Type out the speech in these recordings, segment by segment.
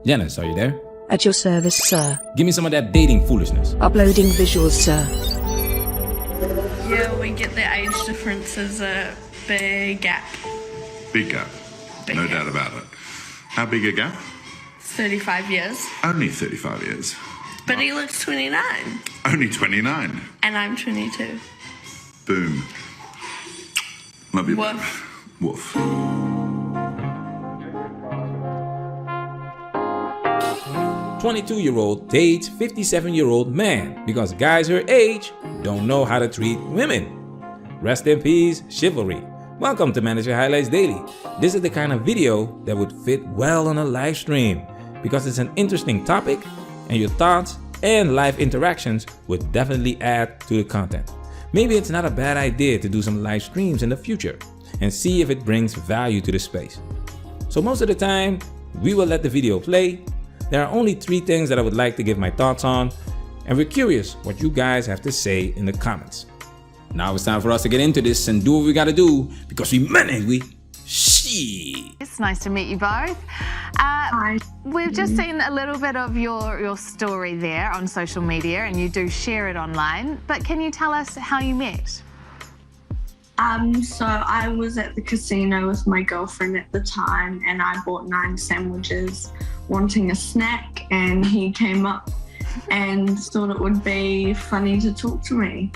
Janice, are you there? At your service, sir. Give me some of that dating foolishness. Uploading visuals, sir. Yeah, we get the age difference is a big gap. Big gap. No doubt about it. How big a gap? 35 years. Only 35 years. But he looks 29. Only 29. And I'm 22. Boom. Love you, babe. Woof. Woof. 22-year-old dates 57-year-old man because guys her age don't know how to treat women. Rest in peace, Chivalry. Welcome to Manager Highlights Daily. This is the kind of video that would fit well on a live stream because it's an interesting topic and your thoughts and live interactions would definitely add to the content. Maybe it's not a bad idea to do some live streams in the future and see if it brings value to the space. So most of the time, we will let the video play. There are only 3 things that I would like to give my thoughts on, and we're curious what you guys have to say in the comments. Now it's time for us to get into this and do what we gotta do because we manage. It's nice to meet you both. Hi. We've just seen a little bit of your story there on social media, and you do share it online, but can you tell us how you met? So I was at the casino with my girlfriend at the time, and I bought 9 sandwiches wanting a snack, and he came up and thought it would be funny to talk to me.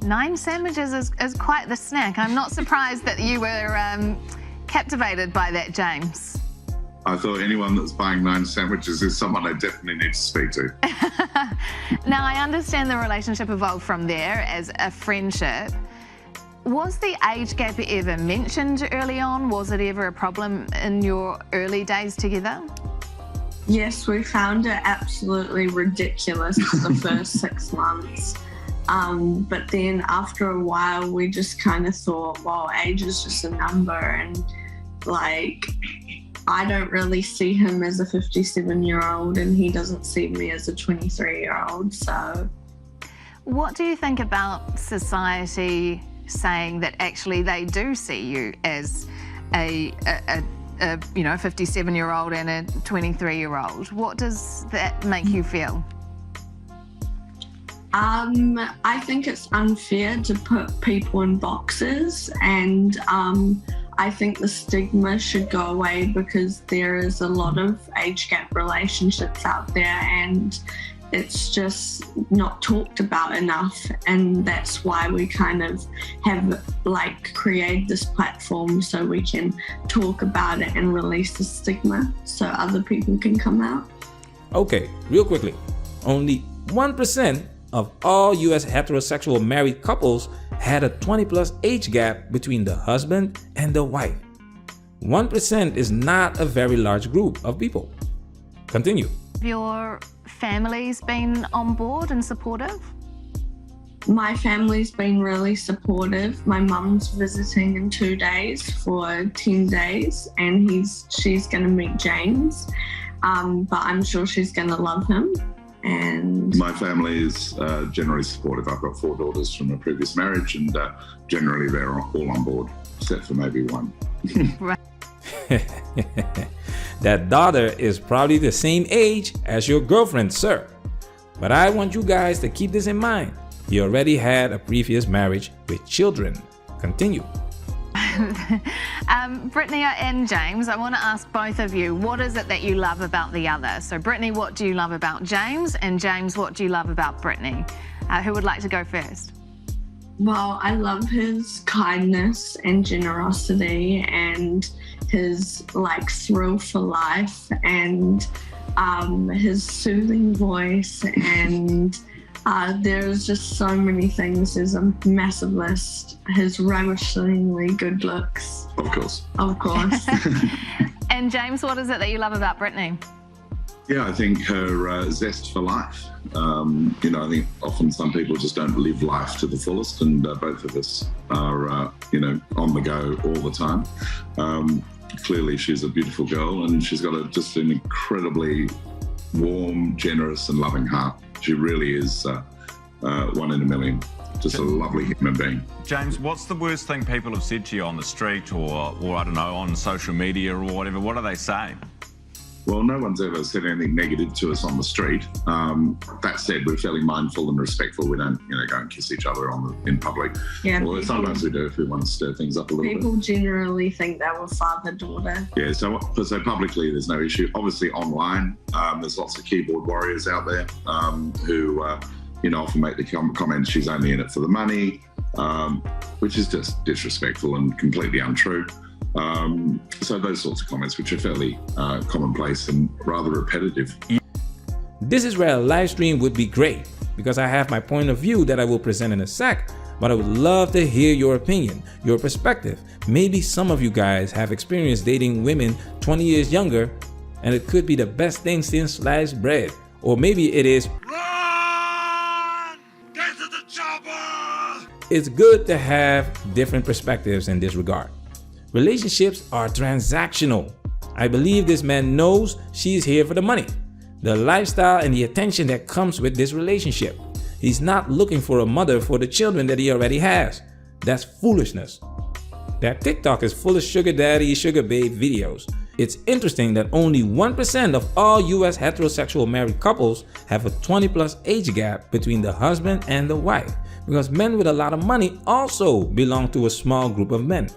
9 sandwiches is quite the snack. I'm not surprised that you were captivated by that, James. I thought anyone that's buying 9 sandwiches is someone I definitely need to speak to. Now, I understand the relationship evolved from there as a friendship. Was the age gap ever mentioned early on? Was it ever a problem in your early days together? Yes, we found it absolutely ridiculous for the first 6 months. But then after a while, we just kind of thought, well, age is just a number, and like, I don't really see him as a 57-year-old and he doesn't see me as a 23-year-old, so. What do you think about society saying that actually they do see you as a 57-year-old and a 23-year-old? What does that make you feel? I think it's unfair to put people in boxes, and I think the stigma should go away because there is a lot of age gap relationships out there and it's just not talked about enough, and that's why we kind of have created this platform so we can talk about it and release the stigma so other people can come out. Okay, real quickly, only 1% of all US heterosexual married couples had a 20+ age gap between the husband and the wife. 1% is not a very large group of people. Continue. Your family's been on board and supportive? My family's been really supportive. My mum's visiting in 2 days for 10 days and she's going to meet James, but I'm sure she's going to love him. And My family is generally supportive. I've got 4 daughters from a previous marriage, and generally they're all on board, except for maybe one. Right. That daughter is probably the same age as your girlfriend, sir. But I want you guys to keep this in mind. You already had a previous marriage with children. Continue. Brightnye and James, I want to ask both of you, what is it that you love about the other? So Brightnye, what do you love about James? And James, what do you love about Brightnye? Who would like to go first? Well, I love his kindness and generosity and his thrill for life and his soothing voice, and there's just so many things. There's a massive list. His ravishingly good looks. Of course. Of course. And James, what is it that you love about Brightnye? Yeah, I think her zest for life. I think often some people just don't live life to the fullest, and both of us are, on the go all the time. Clearly, she's a beautiful girl, and she's got just an incredibly warm, generous, and loving heart. She really is one in a million. Just a lovely human being. James, what's the worst thing people have said to you on the street or I don't know, on social media or whatever? What do they say? Well, no one's ever said anything negative to us on the street. That said, we're fairly mindful and respectful. We don't, go and kiss each other in public. Yeah, well, sometimes we do if we want to stir things up a little bit. People generally think they were father-daughter. Yeah, so publicly there's no issue. Obviously online, there's lots of keyboard warriors out there who, often make the comment, she's only in it for the money, which is just disrespectful and completely untrue. So those sorts of comments, which are fairly commonplace and rather repetitive. This is where a live stream would be great, because I have my point of view that I will present in a sec, but I would love to hear your opinion, your perspective. Maybe some of you guys have experienced dating women 20 years younger, and it could be the best thing since sliced bread. Or maybe it is, Run! Get to the chopper! It's good to have different perspectives in this regard. Relationships are transactional. I believe this man knows she's here for the money, the lifestyle and the attention that comes with this relationship. He's not looking for a mother for the children that he already has. That's foolishness. That TikTok is full of sugar daddy, sugar babe videos. It's interesting that only 1% of all US heterosexual married couples have a 20+ age gap between the husband and the wife, because men with a lot of money also belong to a small group of men.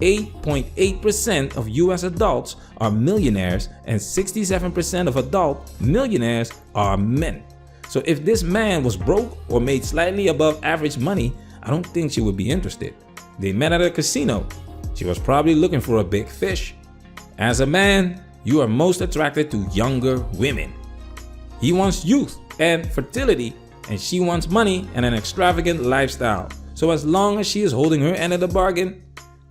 8.8% of US adults are millionaires, and 67% of adult millionaires are men. So if this man was broke or made slightly above average money, I don't think she would be interested. They met at a casino. She was probably looking for a big fish. As a man, you are most attracted to younger women. He wants youth and fertility, and she wants money and an extravagant lifestyle. So as long as she is holding her end of the bargain,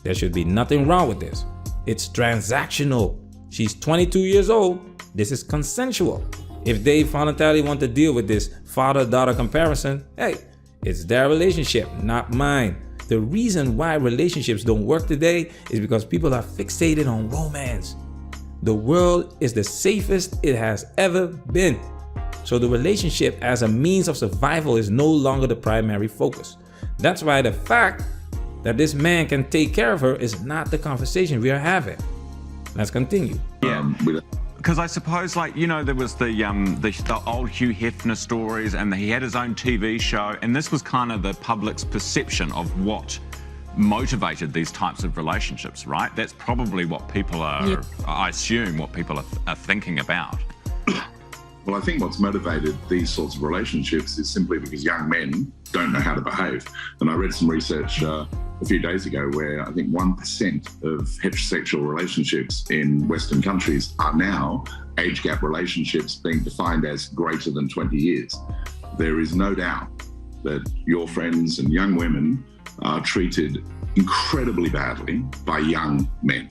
there should be nothing wrong with this. It's transactional. She's 22 years old. This is consensual. If they voluntarily want to deal with this father-daughter comparison, hey, it's their relationship, not mine. The reason why relationships don't work today is because people are fixated on romance. The world is the safest it has ever been. So the relationship as a means of survival is no longer the primary focus. That's why the fact that this man can take care of her is not the conversation we are having. Let's continue. Yeah, because I suppose, there was the old Hugh Hefner stories, and he had his own TV show, and this was kind of the public's perception of what motivated these types of relationships, right? That's probably what people are, I assume, what people are thinking about. Well, I think what's motivated these sorts of relationships is simply because young men don't know how to behave. And I read some research a few days ago where I think 1% of heterosexual relationships in Western countries are now age gap relationships being defined as greater than 20 years. There is no doubt that your friends and young women are treated incredibly badly by young men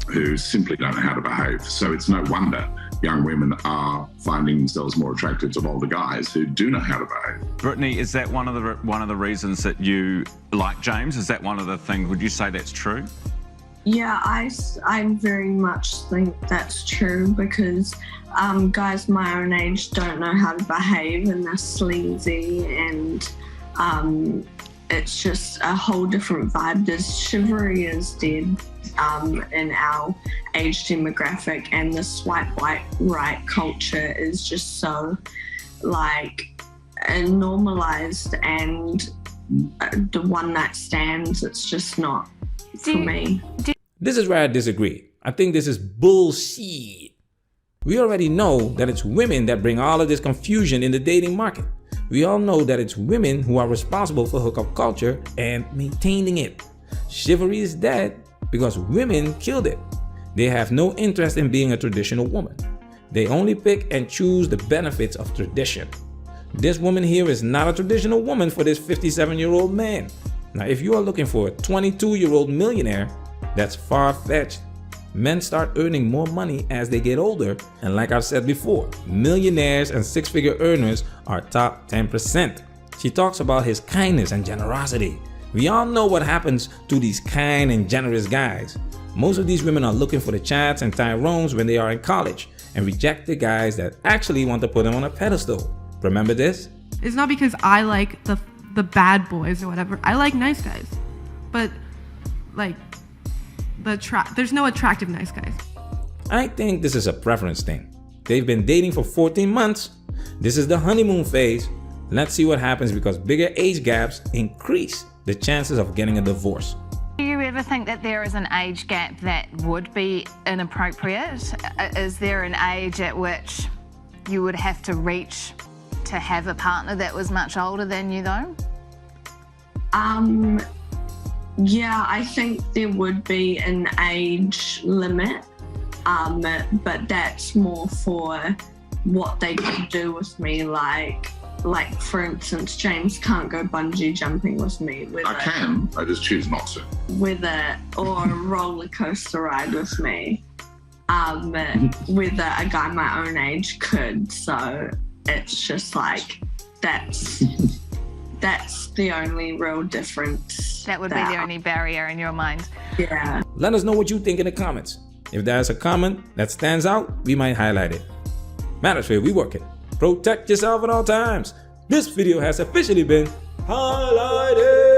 who simply don't know how to behave. So it's no wonder young women are finding themselves more attracted to older guys who do know how to behave. Brightnye, is that one of the reasons that you like James? Is that one of the things? Would you say that's true? Yeah, I very much think that's true, because guys my own age don't know how to behave, and they're sleazy, and it's just a whole different vibe. There's chivalry is dead in our age demographic, and the swipe right culture is just so normalized, and the one night stands, it's just not for me. This is where I disagree. I think this is bullshit. We already know that it's women that bring all of this confusion in the dating market. We all know that it's women who are responsible for hookup culture and maintaining it. Chivalry is dead because women killed it. They have no interest in being a traditional woman. They only pick and choose the benefits of tradition. This woman here is not a traditional woman for this 57-year-old man. Now, if you are looking for a 22-year-old millionaire, that's far-fetched. Men start earning more money as they get older, and like I've said before, millionaires and six-figure earners are top 10%. She talks about his kindness and generosity. We all know what happens to these kind and generous guys. Most of these women are looking for the Chads and Tyrones when they are in college, and reject the guys that actually want to put them on a pedestal. Remember this? It's not because I like the bad boys or whatever. I like nice guys, but there's no attractive nice guys. I think this is a preference thing. They've been dating for 14 months. This is the honeymoon phase. Let's see what happens because bigger age gaps increase the chances of getting a divorce. Do you ever think that there is an age gap that would be inappropriate? Is there an age at which you would have to reach to have a partner that was much older than you though? Yeah, I think there would be an age limit, but that's more for what they can do with me. Like for instance, James can't go bungee jumping with me. I can, I just choose not to. Or a roller coaster ride with me. Whether a guy my own age could. So it's just like that's the only real difference. That would be the only barrier in your mind. Yeah. Let us know what you think in the comments. If there's a comment that stands out, we might highlight it. Manosphere, we working. Protect yourself at all times. This video has officially been highlighted.